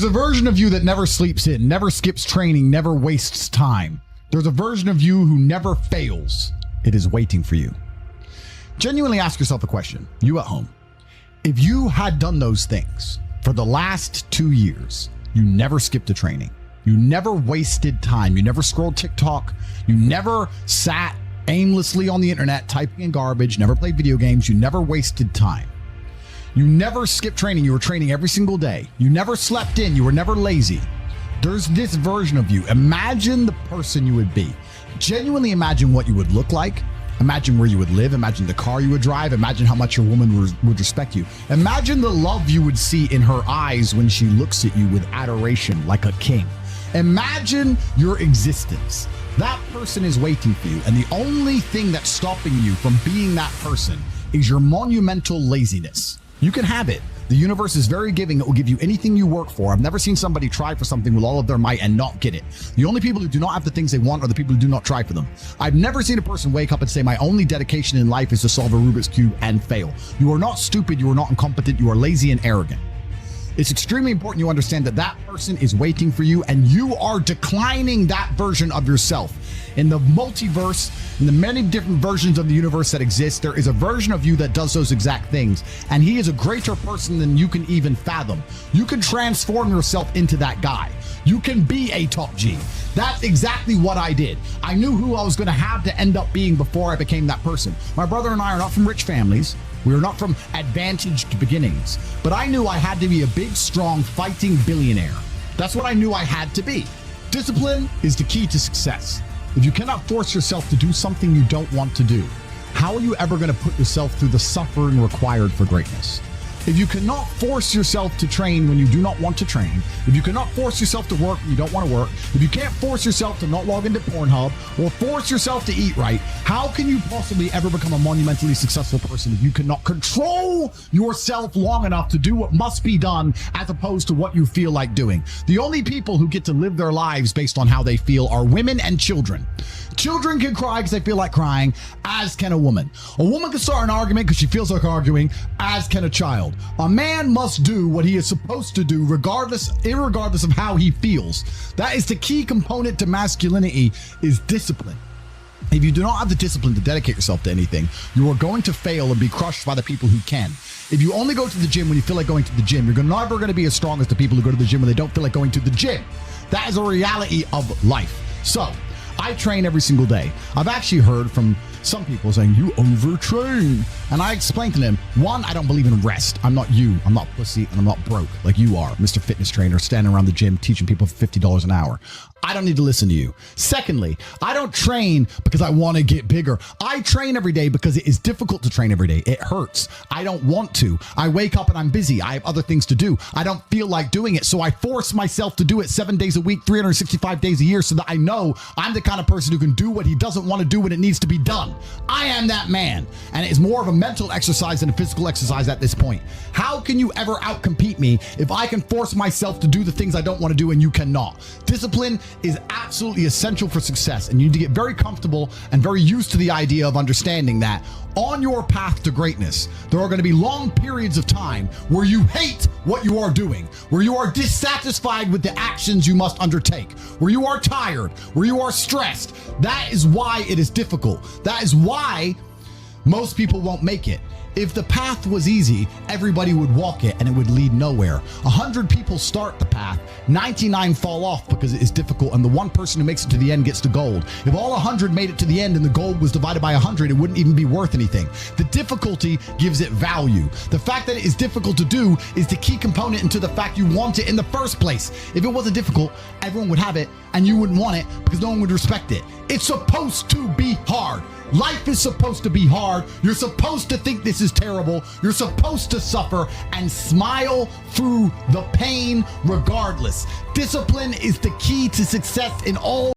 There's a version of you that never sleeps in, never skips training, never wastes time. There's a version of you who never fails. It is waiting for you. Genuinely ask yourself a question, you at home. If you had done those things for the last 2 years, you never skipped a training, you never wasted time, you never scrolled TikTok, you never sat aimlessly on the internet typing in garbage, never played video games, you never wasted time. You never skipped training, you were training every single day. You never slept in, you were never lazy. There's this version of you. Imagine the person you would be. Genuinely imagine what you would look like. Imagine where you would live. Imagine the car you would drive. Imagine how much your woman would respect you. Imagine the love you would see in her eyes when she looks at you with adoration like a king. Imagine your existence. That person is waiting for you. And the only thing that's stopping you from being that person is your monumental laziness. You can have it. The universe is very giving. It will give you anything you work for. I've never seen somebody try for something with all of their might and not get it. The only people who do not have the things they want are the people who do not try for them. I've never seen a person wake up and say, my only dedication in life is to solve a Rubik's Cube and fail. You are not stupid. You are not incompetent. You are lazy and arrogant. It's extremely important you understand that that person is waiting for you and you are declining that version of yourself. In the multiverse, in the many different versions of the universe that exist, there is a version of you that does those exact things. And he is a greater person than you can even fathom. You can transform yourself into that guy. You can be a top G. That's exactly what I did. I knew who I was going to have to end up being before I became that person. My brother and I are not from rich families. We are not from advantaged beginnings, but I knew I had to be a big, strong, fighting billionaire. That's what I knew I had to be. Discipline is the key to success. If you cannot force yourself to do something you don't want to do, how are you ever going to put yourself through the suffering required for greatness? If you cannot force yourself to train when you do not want to train, if you cannot force yourself to work when you don't want to work, if you can't force yourself to not log into Pornhub or force yourself to eat right, how can you possibly ever become a monumentally successful person if you cannot control yourself long enough to do what must be done as opposed to what you feel like doing? The only people who get to live their lives based on how they feel are women and children. Children can cry because they feel like crying, as can a woman. A woman can start an argument because she feels like arguing, as can a child. A man must do what he is supposed to do irregardless of how he feels. That is the key component to masculinity, is discipline. If you do not have the discipline to dedicate yourself to anything, you are going to fail and be crushed by the people who can. If you only go to the gym when you feel like going to the gym, you're never going to be as strong as the people who go to the gym when they don't feel like going to the gym. That is a reality of life. So, I train every single day. I've actually heard from some people saying, you overtrain. And I explained to them, one, I don't believe in rest. I'm not you. I'm not pussy and I'm not broke like you are, Mr. Fitness Trainer, standing around the gym teaching people for $50 an hour. I don't need to listen to you. Secondly, I don't train because I want to get bigger. I train every day because it is difficult to train every day. It hurts. I don't want to. I wake up and I'm busy. I have other things to do. I don't feel like doing it. So I force myself to do it 7 days a week, 365 days a year, so that I know I'm the kind of person who can do what he doesn't want to do when it needs to be done. I am that man. And it's more of a mental exercise than a physical exercise at this point. How can you ever outcompete me if I can force myself to do the things I don't want to do and you cannot? Discipline is absolutely essential for success, and you need to get very comfortable and very used to the idea of understanding that on your path to greatness, there are going to be long periods of time where you hate what you are doing, where you are dissatisfied with the actions you must undertake, where you are tired, where you are stressed. That is why it is difficult. That is why most people won't make it. If the path was easy, everybody would walk it and it would lead nowhere. 100 people start the path, 99 fall off because it is difficult, and the one person who makes it to the end gets the gold. If all 100 made it to the end and the gold was divided by 100, it wouldn't even be worth anything. The difficulty gives it value. The fact that it is difficult to do is the key component into the fact you want it in the first place. If it wasn't difficult, everyone would have it and you wouldn't want it because no one would respect it. It's supposed to be hard. Life is supposed to be hard. You're supposed to think this is terrible. You're supposed to suffer and smile through the pain regardless. Discipline is the key to success in all